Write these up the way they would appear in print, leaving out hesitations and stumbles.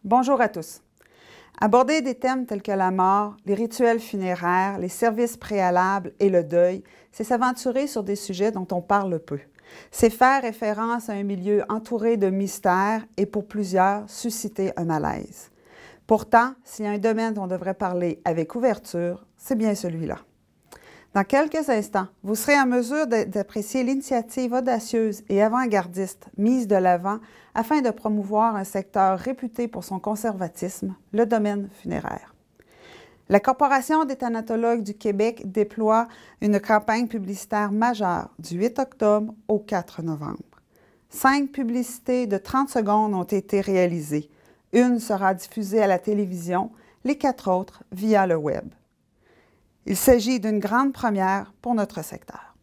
Bonjour à tous. Aborder des thèmes tels que la mort, les rituels funéraires, les services préalables et le deuil, c'est s'aventurer sur des sujets dont on parle peu. C'est faire référence à un milieu entouré de mystères et pour plusieurs, susciter un malaise. Pourtant, s'il y a un domaine dont on devrait parler avec ouverture, c'est bien celui-là. Dans quelques instants, vous serez en mesure d'apprécier l'initiative audacieuse et avant-gardiste mise de l'avant afin de promouvoir un secteur réputé pour son conservatisme, le domaine funéraire. La Corporation des thanatologues du Québec déploie une campagne publicitaire majeure du 8 octobre au 4 novembre. 5 publicités de 30 secondes ont été réalisées. Une sera diffusée à la télévision, les 4 autres via le web. Il s'agit d'une grande première pour notre secteur.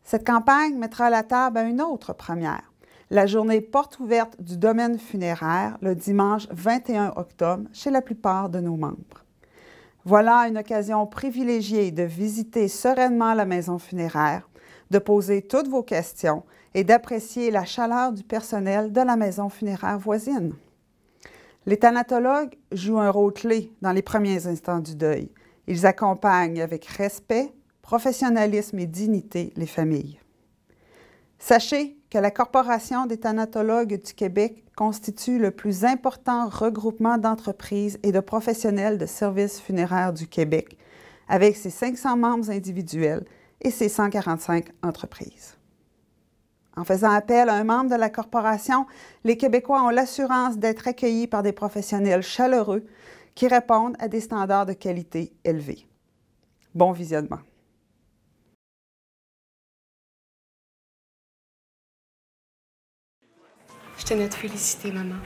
Cette campagne mettra à la table à une autre première, la journée porte ouverte du domaine funéraire le dimanche 21 octobre chez la plupart de nos membres. Voilà une occasion privilégiée de visiter sereinement la maison funéraire, de poser toutes vos questions et d'apprécier la chaleur du personnel de la maison funéraire voisine. Les thanatologues jouent un rôle clé dans les premiers instants du deuil. Ils accompagnent avec respect, professionnalisme et dignité les familles. Sachez que la Corporation des thanatologues du Québec constitue le plus important regroupement d'entreprises et de professionnels de services funéraires du Québec, avec ses 500 membres individuels et ses 145 entreprises. En faisant appel à un membre de la Corporation, les Québécois ont l'assurance d'être accueillis par des professionnels chaleureux qui répondent à des standards de qualité élevés. Bon visionnement. Je tenais à te féliciter, maman.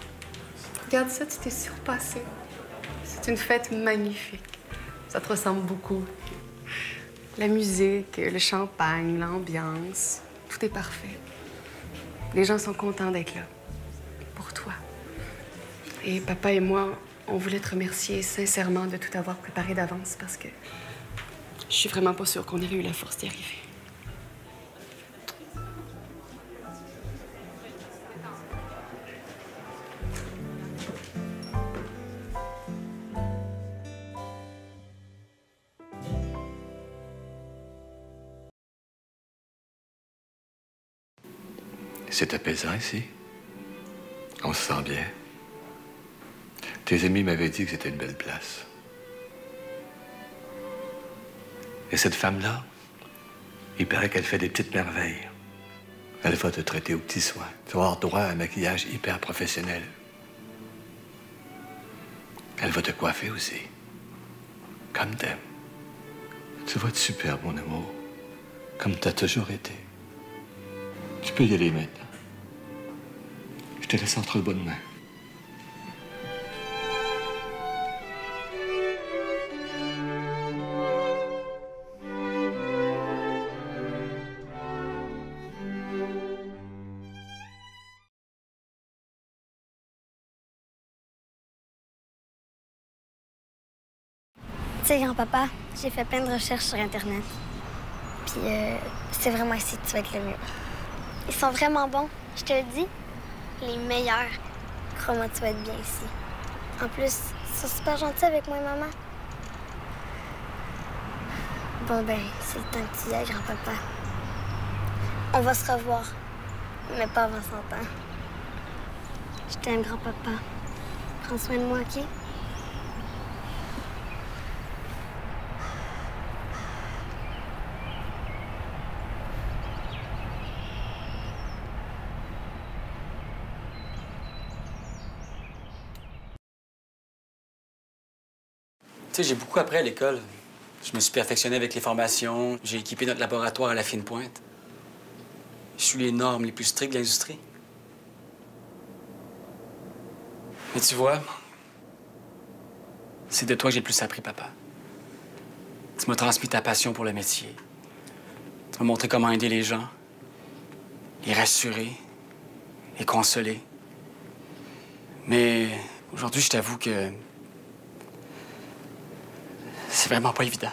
Regarde ça, tu t'es surpassée. C'est une fête magnifique. Ça te ressemble beaucoup. La musique, le champagne, l'ambiance, tout est parfait. Les gens sont contents d'être là. Pour toi. Et papa et moi, on voulait te remercier sincèrement de tout avoir préparé d'avance parce que je suis vraiment pas sûre qu'on aurait eu la force d'y arriver. C'est apaisant ici. On se sent bien. Tes amis m'avaient dit que c'était une belle place. Et cette femme-là, il paraît qu'elle fait des petites merveilles. Elle va te traiter aux petits soins. Tu vas avoir droit à un maquillage hyper professionnel. Elle va te coiffer aussi. Comme t'aimes. Tu vas être super, mon amour. Comme t'as toujours été. Tu peux y aller maintenant. Je te laisse entre de bonnes mains. Tu sais, grand-papa, j'ai fait plein de recherches sur Internet. Puis, c'est vraiment ici que tu vas être le mieux. Ils sont vraiment bons, je te le dis. Les meilleurs. Crois-moi, tu vas être bien ici. En plus, ils sont super gentils avec moi et maman. Bon, ben, c'est le temps que tu y ailles, grand-papa. On va se revoir, mais pas avant 100 ans. Je t'aime, grand-papa. Prends soin de moi, OK? Tu sais, j'ai beaucoup appris à l'école. Je me suis perfectionné avec les formations. J'ai équipé notre laboratoire à la fine pointe. Je suis les normes les plus strictes de l'industrie. Mais tu vois, c'est de toi que j'ai le plus appris, papa. Tu m'as transmis ta passion pour le métier. Tu m'as montré comment aider les gens, les rassurer, les consoler. Mais aujourd'hui, je t'avoue que c'est vraiment pas évident.